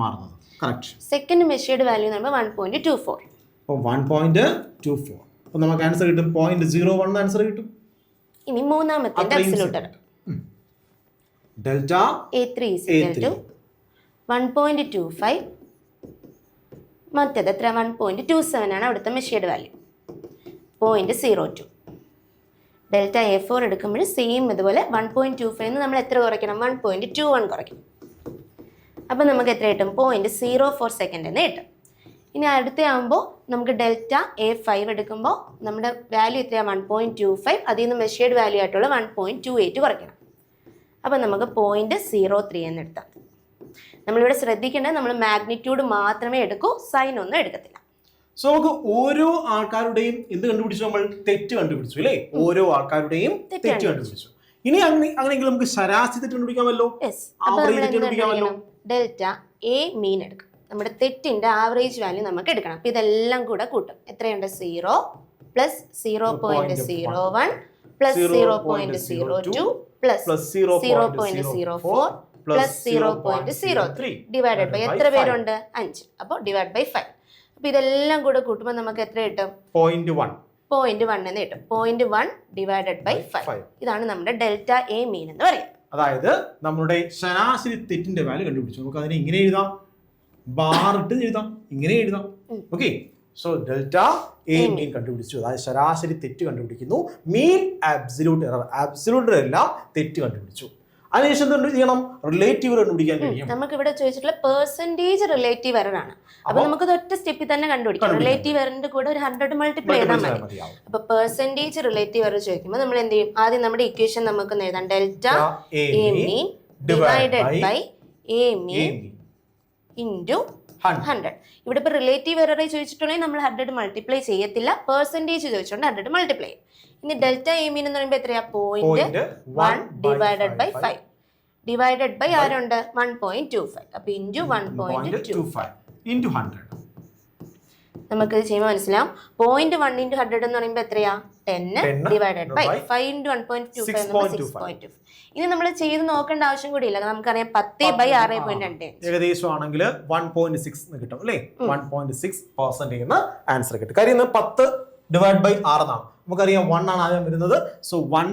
മാറുന്നത്. കറക്റ്റ്. സെക്കൻഡ് മെഷേർഡ് വാല്യൂ എന്ന് പറയുമ്പോൾ 1.24. അപ്പോൾ 1.24. അപ്പോൾ നമുക്ക് ആൻസർ കിട്ടും 0.01 ആൻസർ കിട്ടും. ഇനി മൂന്നാമത്തെ അബ്സല്യൂട്ട് എറർ ഡെൽറ്റ A3 1.25. മറ്റേത് എത്ര? 1.27 ആണ് അവിടുത്തെ മെഷേർഡ് വാല്യൂ. 0.02. ഡെൽറ്റ A4 എടുക്കുമ്പോൾ സെയിം ഇതുപോലെ 1.25 നമ്മൾ എത്ര കുറയ്ക്കണം? 1.21 കുറയ്ക്കണം. അപ്പം നമുക്ക് എത്ര കിട്ടും? 0.04 സെക്കൻഡ് എന്ന് കിട്ടും. ഇനി അടുത്ത ആകുമ്പോൾ നമുക്ക് ഡെൽറ്റ A5 എടുക്കുമ്പോൾ നമ്മുടെ വാല്യൂ എത്രയാണ്? 1.25. അതിൽ നിന്ന് മെഷേർഡ് വാല്യൂ ആയിട്ടുള്ള 1.28 കുറയ്ക്കണം. അപ്പം നമുക്ക് 0.03 എന്ന് എടുത്താൽ. നമ്മളിവിടെ ശ്രദ്ധിക്കേണ്ടത് നമ്മൾ മാഗ്നിറ്റ്യൂഡ് മാത്രമേ എടുക്കൂ, സൈൻ ഒന്നും എടുക്കത്തില്ല. സോ നമുക്ക് ഓരോ ആൾക്കാരുടെയും എന്ത് കണ്ടുപിടിച്ചു? നമ്മൾ തെറ്റ് കണ്ടുപിടിച്ചു അല്ലേ? ഓരോ ആൾക്കാരുടെയും തെറ്റ് കണ്ടുപിടിച്ചു. ഇനി അങ്ങനെയെങ്കിൽ നമുക്ക് ശരാശരി തെറ്റ് കണ്ടുപിടിക്കാമല്ലോ. ഡെൽറ്റ A മീൻ എടുക്കും. നമ്മുടെ തെറ്റിന്റെ ആവറേജ് വാല്യൂ നമുക്ക് എടുക്കണം. അപ്പൊ ഇതെല്ലാം കൂടെ കൂട്ടും. എത്രയുണ്ട്? 0 plus 0.01 plus 0.02 plus 0.04 plus 0.03 divided by എത്ര പേരുണ്ട്? 5. അപ്പോൾ ഡിവൈഡ് ബൈ 5. അപ്പൊ ഇതെല്ലാം കൂടെ കൂട്ടുമ്പോൾ നമുക്ക് എത്ര കിട്ടും? 0.1 എന്ന് കിട്ടും. 0.1 ഡിവൈഡഡ് ബൈ 5. ഇതാണ് നമ്മുടെ ഡെൽറ്റ A മീൻ എന്ന് പറയുന്നത്. അതായത് നമ്മുടെ ശരാശരി തെറ്റിന്റെ വാല്യൂ കണ്ടുപിടിച്ചു. നമുക്ക് അതിനെ ഇങ്ങനെ എഴുതാം, ബാർ ഇട്ട് എഴുതാം, ഇങ്ങനെ എഴുതാം. ഓക്കെ, സോ ഡെൽറ്റ A മീൻ കണ്ടുപിടിച്ചു. അതായത് ശരാശരി തെറ്റ് കണ്ടുപിടിക്കുന്നു. മീൻ അബ്സല്യൂട്ട് എറർ, അബ്സല്യൂട്ട് എല്ലാം തെറ്റ് കണ്ടുപിടിച്ചു. അതിനുശേഷം എന്ത് ചെയ്യണം? റിലേറ്റീവ് കണ്ടുപിടിക്കാൻ കഴിയും. നമുക്ക് ഇവിടെ ചോദിച്ചിട്ടുള്ള പെർസെന്റേജ് റിലേറ്റീവ് എറർ ആണ്. അപ്പൊ നമുക്ക് ഒറ്റ സ്റ്റെപ്പിൽ തന്നെ കണ്ടുപിടിക്കാം. റിലേറ്റീവ് എററിന്റെ കൂടെ ഒരു 100 മൾട്ടിപ്ലൈ ചെയ്താൽ മതി. അപ്പൊ പെർസെന്റേജ് റിലേറ്റീവ് എറർ ചോദിക്കുമ്പോൾ നമ്മൾ എന്ത് ചെയ്യും? ആദ്യം നമ്മുടെ ഇക്വേഷൻ നമുക്ക് എഴുതാം. Delta A mean divided by A mean into 100. ഇവിടെ ഇപ്പൊ റിലേറ്റീവ് എറർ ചോദിച്ചിട്ടുണ്ടെങ്കിൽ നമ്മൾ 100 മൾട്ടിപ്ലൈ ചെയ്യത്തില്ല. പെർസെന്റേജ് ചോദിച്ചുകൊണ്ട് 100 മൾട്ടിപ്ലൈ ചെയ്യും. ഇനി ഡെൽറ്റ A മീൻ എന്ന് പറയുമ്പോൾ എത്രയാ? 0.1 ഡിവൈഡഡ് ബൈ 5 ഡിവൈഡഡ് ബൈ ആരുണ്ട്? 1.25. അപ്പൊ ഇൻറ്റു 1.25 ഇൻറ്റു 100. നമുക്ക് ഇത് ചെയ്യുമ്പോൾ മനസ്സിലാവും. 0.1 ഇൻറ്റു 100 എന്ന് പറയുമ്പോൾ എത്രയാ? 10 ഡിവൈഡഡ് ബൈ 5 ഇൻറ്റു 1.25 6.25. ഇനി നമ്മൾ ചെയ്ത് നോക്കേണ്ട ആവശ്യം കൂടി ഇല്ല. നമുക്കറിയാം 10/6.2 ഏകദേശം ആണെങ്കിൽ 1.6 എന്ന് കിട്ടും അല്ലേ? 1.6% ആൻസർ കിട്ടും. കാര്യം 10 ഡിവൈഡ് ബൈ 6 എന്നാണ്. നമുക്കറിയാം 1 ആണ് ആദ്യം വരുന്നത്. സോ 1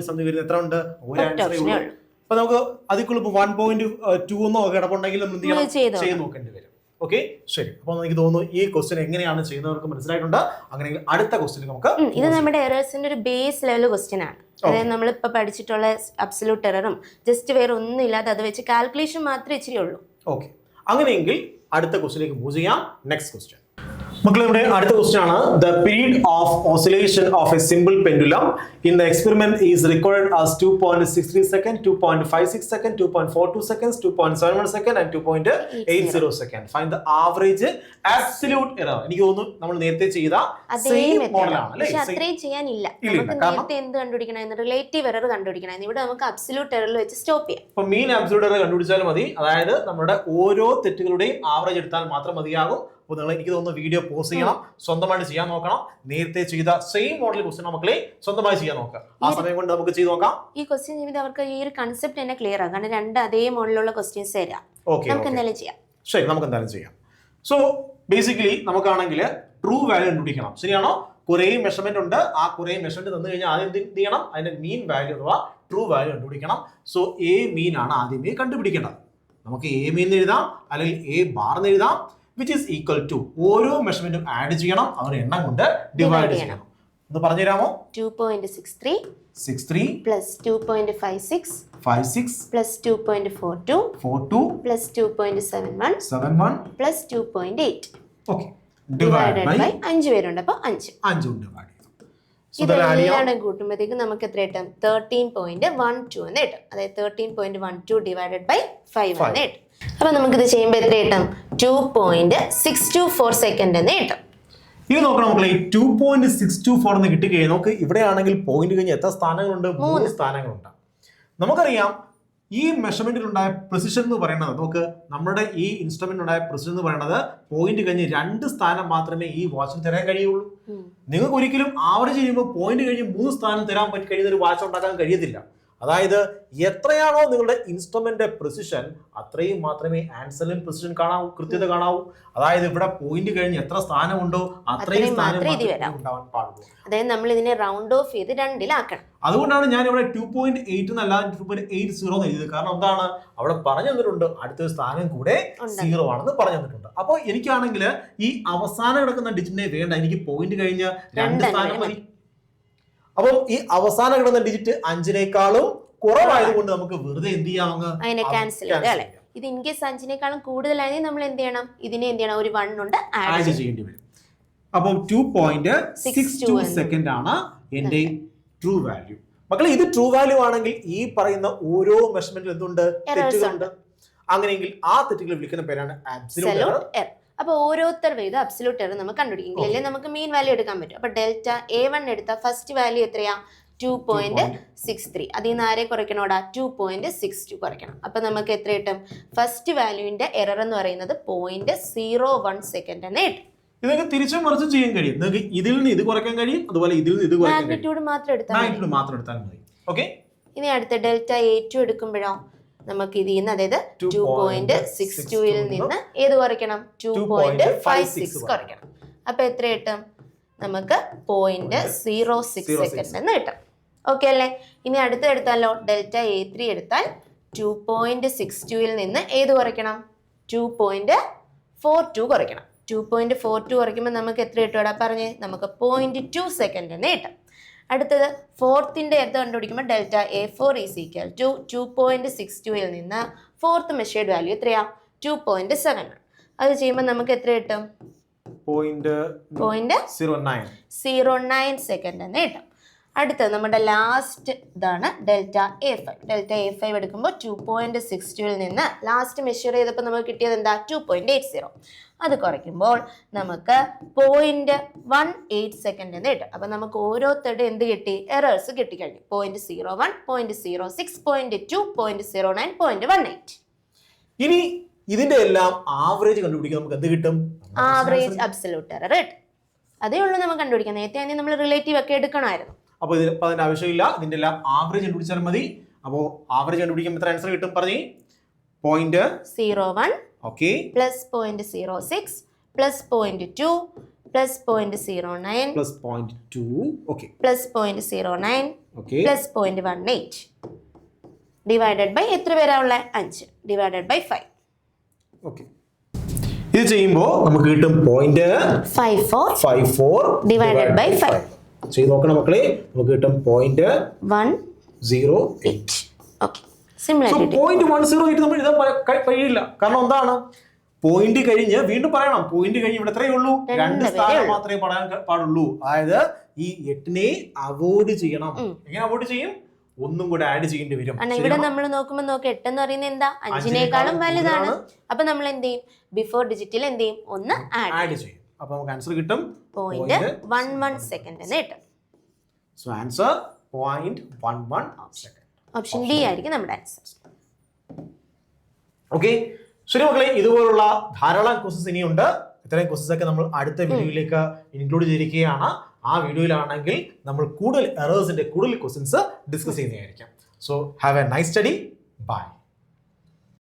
something വരുന്നത് എത്ര ഉണ്ട്? ഒരു ആൻസറേ ഉള്ളൂ. അപ്പൊ നമുക്ക് അതിക്കുള്ള 1.2 എന്നോ കിടപ്പുണ്ടെങ്കിൽ നമ്മൾ എന്ത് ചെയ്യണം? ചെയ്ത് നോക്കേണ്ടി വരും. ഓക്കെ, ശരി. അപ്പോൾ എനിക്ക് തോന്നുന്നു ഈ ക്വസ്റ്റ്യൻ എങ്ങനെയാണ് ചെയ്യുന്നവർക്ക് മനസ്സിലായിട്ടുണ്ട്. അങ്ങനെയെങ്കിൽ അടുത്ത ക്വസ്റ്റ്യൻ നമുക്ക് ഇത് നമ്മുടെ എറേഴ്സിന്റെ ഒരു ബേസ് ലെവൽ ക്വസ്റ്റ്യൻ ആണ്. അതായത് നമ്മളിപ്പോൾ പഠിച്ചിട്ടുള്ള അബ്സല്യൂട്ട് എററും ജസ്റ്റ് വേറെ ഒന്നും ഇല്ലാതെ അത് വെച്ച് കാൽക്കുലേഷൻ മാത്രമേ ഇച്ചിരി ഉള്ളൂ. ഓക്കെ, അങ്ങനെയെങ്കിൽ അടുത്ത ക്വസ്റ്റ്യനിലേക്ക് മൂവ് ചെയ്യാം. നെക്സ്റ്റ് ക്വസ്റ്റ്യൻ മക്കളെ, ഇവിടെ അടുത്ത ക്വസ്റ്റ്യൻ ആണ്. The period of oscillation of A simple pendulum in the experiment is recorded as 2.63 second, 2.56 second, 2.42 seconds, 2.71 second and 2.80 second. Find the average absolute error. എനിക്ക് തോന്നുന്നു നമ്മൾ നേരത്തെ ചെയ്ത സെയിം മോഡലാണ് അല്ലേ? പക്ഷെ അത്രയും ചെയ്യാനില്ല. നമുക്ക് നേരത്തെ എന്ത് കണ്ടുപിടിക്കണം? റിലേറ്റീവ് എറർ കണ്ടുപിടിക്കണം. ഇവിടെ നമുക്ക് അബ്സല്യൂട്ട് എററിൽ വെച്ച് സ്റ്റോപ്പ് ചെയ്യാം. അപ്പൊ മീൻ അബ്സല്യൂട്ട് എറർ കണ്ടുപിടിച്ചാലും മതി. അതായത് നമ്മുടെ ഓരോ തെറ്റുകളുടെയും ആവറേജ് എടുത്താൽ മാത്രം മതിയാകും. അപ്പോൾ നിങ്ങൾ എനിക്ക് തോന്നുന്നു വീഡിയോ പോസ് ചെയ്യണം, സ്വന്തമായിട്ട് ചെയ്യാൻ നോക്കണം. നേരത്തെ ചെയ്ത സെയിം മോഡൽ ക്വസ്റ്റ്യൻ മക്കളെ സ്വന്തമായി ചെയ്യാൻ നോക്കുക. ആ സമയം കൊണ്ട് നമുക്ക് ചെയ്ത് നോക്കാം. ഈ ക്വസ്റ്റ്യൻ ചെയ്ത് അവർക്ക് ഈ ഒരു കൺസെപ്റ്റ് തന്നെ ക്ലിയർ ആകും. കാരണം രണ്ട് അതേ മോഡലുള്ള ക്വസ്റ്റ്യൻസ് തരാം. നമുക്ക് എന്തായാലും ചെയ്യാം. ശരി, നമുക്ക് എന്തായാലും ചെയ്യാം. സോ ബേസിക്കലി നമുക്കാണെങ്കിൽ ട്രൂ വാല്യൂ കണ്ടുപിടിക്കണം. ശരിയാണോ? കുറേ മെഷർമെന്റ് ഉണ്ട്. ആ കുറേ മെഷർമെന്റ് തന്നു കഴിഞ്ഞാൽ ആദ്യം എന്ത് ചെയ്യണം? അതിന്റെ മീൻ വാല്യൂ അഥവാ ട്രൂ വാല്യൂ കണ്ടുപിടിക്കണം. സോ A മീൻ ആണ് ആദ്യമേ കണ്ടുപിടിക്കേണ്ടത്. നമുക്ക് A മീൻ എഴുതാം, അല്ലെങ്കിൽ A ബാർ എന്ന് എഴുതാം, which is equal to ഓരോ മെഷർമെന്റും ആഡ് ചെയ്യണം, അവരുടെ എണ്ണം കൊണ്ട് ഡിവൈഡ് ചെയ്യണം. ഒന്ന് പറഞ്ഞു തരാമോ? 2.63 63 plus 2.56 56 plus 2.42 42 plus 2.71 71 plus 2.8 okay divided by 5 പേരുണ്ട് അപ്പോൾ 5 5 കൊണ്ട് ഡിവൈഡ് ചെയ്തു. ഇതെല്ലാം കൂട്ടുമ്പോഴത്തേക്ക് നമുക്ക് എത്ര കിട്ടും? 13.12 എന്ന് കിട്ടും. അതായത് 13.12 ഡിവൈഡഡ് ബൈ 5 എന്ന് കിട്ടും. അപ്പൊ നമുക്കിത് ചെയ്യുമ്പോൾ എത്ര കിട്ടും? 2.624 സെക്കൻഡ് എന്ന് കിട്ടും. ഇനി നോക്കണം മക്കളെ, 2.624 എന്ന് കിട്ടിക്കഴിഞ്ഞാൽ നമുക്ക് ഇവിടെയാണെങ്കിൽ പോയിന്റ് കഴിഞ്ഞ് എത്ര സ്ഥാനങ്ങളുണ്ട്? 3 സ്ഥാനങ്ങളുണ്ട്. നമുക്കറിയാം ഈ മെഷർമെന്റിലുണ്ടായ പ്രിസിഷൻ എന്ന് പറയുന്നത്, നമുക്ക് നമ്മുടെ ഈ ഇൻസ്ട്രുമെന്റിലുണ്ടായ പ്രിസിഷൻ എന്ന് പറയുന്നത് പോയിന്റ് കഴിഞ്ഞ് 2 സ്ഥാനം മാത്രമേ ഈ വാച്ചിന് തരാൻ കഴിയുള്ളൂ. നിങ്ങൾക്ക് ഒരിക്കലും ആവറേജ് ചെയ്യുമ്പോൾ പോയിന്റ് കഴിഞ്ഞ് 3 സ്ഥാനം തരാൻ കഴിയുന്ന ഒരു വാച്ച് ഉണ്ടാക്കാൻ കഴിയത്തില്ല. അതായത് എത്രയാണോ നിങ്ങളുടെ ഇൻസ്ട്രുമെന്റ് പ്രിസിഷൻ അത്രയും മാത്രമേ ആൻസറിലും പ്രിസിഷൻ കാണാവൂ, കൃത്യത കാണാവൂ. അതായത് ഇവിടെ പോയിന്റ് കഴിഞ്ഞ് എത്ര സ്ഥാനമുണ്ടോ അത്രയും സ്ഥാനം ഉണ്ടാവാൻ പാടുള്ളൂ. അതായത് നമ്മൾ ഇതിനെ റൗണ്ട് ഓഫ് ചെയ്ത് 2-ലാക്കണം. അതുകൊണ്ടാണ് ഞാൻ ഇവിടെ 2.8 എന്നല്ല 2.80 എന്ന് എഴുതിയത്. കാരണം എന്താണ്, അവിടെ പറഞ്ഞു തന്നിട്ടുണ്ട് അടുത്തൊരു സ്ഥാനം കൂടെ 0 ആണെന്ന് പറഞ്ഞു തന്നിട്ടുണ്ട്. അപ്പോൾ എനിക്കാണെങ്കിൽ ഈ അവസാനം കിടക്കുന്ന ഡിജിറ്റിനെ വേണ്ട, എനിക്ക് പോയിന്റ് കഴിഞ്ഞ് 2 സ്ഥാനം മതി. അപ്പം ഈ അവസാനം കിടന്ന ഡിജിറ്റ് 5-നേക്കാളും കുറവായതുകൊണ്ട് നമുക്ക് വെറുതെ എന്ത് ചെയ്യാം? അതിനെ ക്യാൻസൽ ചെയ്ത്. ഇത് ഇൻ കേസ് 5-നേക്കാളും കൂടുതലാണെങ്കിൽ നമ്മൾ എന്ത് ചെയ്യണം? ഇതിനെ എന്ത് ചെയ്യണം? ഒരു 1 കൊണ്ട് ആഡ് ചെയ്യേണ്ടി വരും. അപ്പം 2.62 സെക്കൻഡ് ആണ് എന്റെ ട്രൂ വാല്യൂ. മക്കളെ, ഇത് ട്രൂ വാല്യൂ ആണെങ്കിൽ ഈ പറയുന്ന ഓരോ മെഷർമെന്റിൽ എന്തുണ്ട്? തെറ്റുകളുണ്ട്. അങ്ങനെയെങ്കിൽ ആ തെറ്റുകൾ വിളിക്കുന്ന പേരാണ് അബ്സല്യൂട്ട് എറർ. അപ്പോൾ ഓരോരുത്തർ ഇത് അബ്സല്യൂട്ട് എറർ നമുക്ക് കണ്ടുപിടിക്കുമെങ്കിലല്ലേ നമുക്ക് മീൻ വാല്യൂ എടുക്കാൻ പറ്റും. അപ്പോൾ ഡെൽറ്റ A1 എടുത്ത ഫസ്റ്റ് വാല്യൂ എത്രയാ? 2.63. അതിൽ നിന്ന് ആരെ കുറയ്ക്കണോടാ? 2.62 കുറയ്ക്കണം. അപ്പൊ നമുക്ക് എത്ര കിട്ടും? ഫസ്റ്റ് വാല്യൂവിന്റെ എറർ എന്ന് പറയുന്നത് 0.01 സെക്കൻഡ് എന്ന് കിട്ടും. ഇതൊക്കെ തിരിച്ചും മറിച്ചും ചെയ്യാൻ കഴിയും. നിങ്ങൾക്ക് ഇതിൽ നിന്ന് ഇത് കുറയ്ക്കാൻ കഴിയും, അതുപോലെ ഇതിൽ നിന്ന് ഇത് കുറയ്ക്കാൻ കഴിയും. മാഗ്നിറ്റ്യൂഡ് മാത്രം എടുത്താൽ മതി. ഓക്കെ. ഇനി അടുത്ത ഡെൽറ്റ A2 എടുക്കുമ്പോഴോ നമുക്ക് ഇതിൽ നിന്ന്, അതായത് 2.62 നിന്ന് ഏത് കുറയ്ക്കണം? 2.56 കുറയ്ക്കണം. അപ്പൊ എത്ര കിട്ടും? നമുക്ക് 0.06 സെക്കൻഡ് എന്ന് കിട്ടും. ഓക്കെ അല്ലേ? ഇനി അടുത്ത എടുത്താലോ, ഡെൽറ്റ A3 എടുത്താൽ 2.62 നിന്ന് ഏത് കുറയ്ക്കണം? 2.42 കുറയ്ക്കണം. 2.42 കുറയ്ക്കുമ്പോൾ നമുക്ക് എത്ര കിട്ടും? പറഞ്ഞേ, നമുക്ക് 0.2 സെക്കൻഡ് എന്ന് കിട്ടും. അടുത്തത് ഫോർത്തിന്റെ അടുത്ത് കണ്ടുപിടിക്കുമ്പോൾ delta A4 is equal to 2.62 നിന്ന് ഫോർത്ത് മെഷേർഡ് വാല്യൂ എത്രയാ? 2.7. അത് ചെയ്യുമ്പോൾ നമുക്ക് എത്ര കിട്ടും? 0.09 സെക്കൻഡ് എന്ന് കിട്ടും. അടുത്തത് നമ്മുടെ ലാസ്റ്റ് ഇതാണ് ഡെൽറ്റ A5. ഡെൽറ്റ A5 എടുക്കുമ്പോൾ 2.62 നിന്ന് ലാസ്റ്റ് മെഷർ ചെയ്തപ്പോൾ നമുക്ക് കിട്ടിയത് എന്താ? 2.80. അത് കുറയ്ക്കുമ്പോൾ നമുക്ക് 0.18 സെക്കൻഡ് എന്ന് കിട്ടും. അപ്പം നമുക്ക് ഓരോരുത്തരുടെ എന്ത് കിട്ടി? എറേഴ്സ് കിട്ടിക്കഴിഞ്ഞു. 0.01, 0.06, 0.2, 0.09, 0.18. ഇനി ഇതിന്റെ എല്ലാം ആവറേജ് കണ്ടുപിടിക്കാൻ നമുക്ക് എന്ത് കിട്ടും? ആവറേജ് അബ്സല്യൂട്ട് എറർ കിട്ടും. അതേ ഉള്ളൂ നമുക്ക് കണ്ടുപിടിക്കാം. നേരത്തെ നമ്മൾ റിലേറ്റീവ് ഒക്കെ എടുക്കണമായിരുന്നു. അപ്പോൾ അതിന്റെ ആവശ്യമില്ല. ഇതിന്റെ എല്ലാം ആവറേജ് കണ്ടുപിടിച്ചാൽ മതി. അപ്പോൾ ആവറേജ് കണ്ടുപിടിക്കുമ്പോൾ എത്ര ആൻസർ കിട്ടും? പറഞ്ഞേ. 0.01 okay plus 0.06 plus 0.2 plus 0.09 plus 0.2 okay plus 0.09 okay plus 0.18 divided by എത്ര പേരാ ഉള്ളത്? 5 ഡിവൈഡഡ് ബൈ 5. ഓക്കെ. ഇത് ചെയ്യുമ്പോൾ നമുക്ക് കിട്ടും 0.54 ഡിവൈഡഡ് ബൈ 5. ചെയ്ത് നോക്കണം മക്കളെ. നമുക്ക് കിട്ടും 0.108. ഓക്കെ. സിമിലാരിറ്റി 0.108 നമ്മൾ എഴുതാൻ കഴിയില്ല. കാരണം എന്താണ്? പോയിന്റ് കഴിഞ്ഞ് വീണ്ടും പറയണം. പോയിന്റ് കഴിഞ്ഞ് ഇവിടെ എത്രയേ ഉള്ളൂ? 2 സ്ഥാനം മാത്രമേ പറയാൻ പാടുള്ളൂ. അതായത് ഈ 8നെ അവോയ്ഡ് ചെയ്യണം. എങ്ങനെ അവോയ്ഡ് ചെയ്യും? ഒന്നും കൂടെ ആഡ് ചെയ്യേണ്ടി വരും. ഇവിടെ നമ്മൾ നോക്കുമ്പോൾ 8 എന്ന് പറയുന്നത് എന്താ? 5-നേക്കാളും വലുതാണ്. അപ്പൊ നമ്മൾ എന്ത് ചെയ്യും? ബിഫോർ ഡിജിറ്റിൽ എന്ത് ചെയ്യും? ഒന്ന് ആഡ് ചെയ്യും. അപ്പൊ നമുക്ക് ആൻസർ കിട്ടും 0.11 സെക്കൻഡ് എന്ന് കിട്ടും. So answer 0.11 second. Option D ആയിരിക്കും നമ്മുടെ ആൻസർ. ഓക്കെ. ശരി മക്കളെ, ഇതുപോലുള്ള ധാരാളം ക്വസ്റ്റ്യൻസ് ഇനിയുണ്ട്. ഇത്രയും ക്വസ്റ്റ്യൻസ് ഒക്കെ നമ്മൾ അടുത്ത വീഡിയോയിലേക്ക് ഇൻക്ലൂഡ് ചെയ്തിരിക്കുകയാണ്. ആ വീഡിയോയിലാണെങ്കിൽ നമ്മൾ കൂടുതൽ എറേഴ്സിന്റെ കൂടുതൽ ക്വസ്റ്റ്യൻസ് ഡിസ്കസ് ചെയ്യുന്നതായിരിക്കും. So have a nice study. By.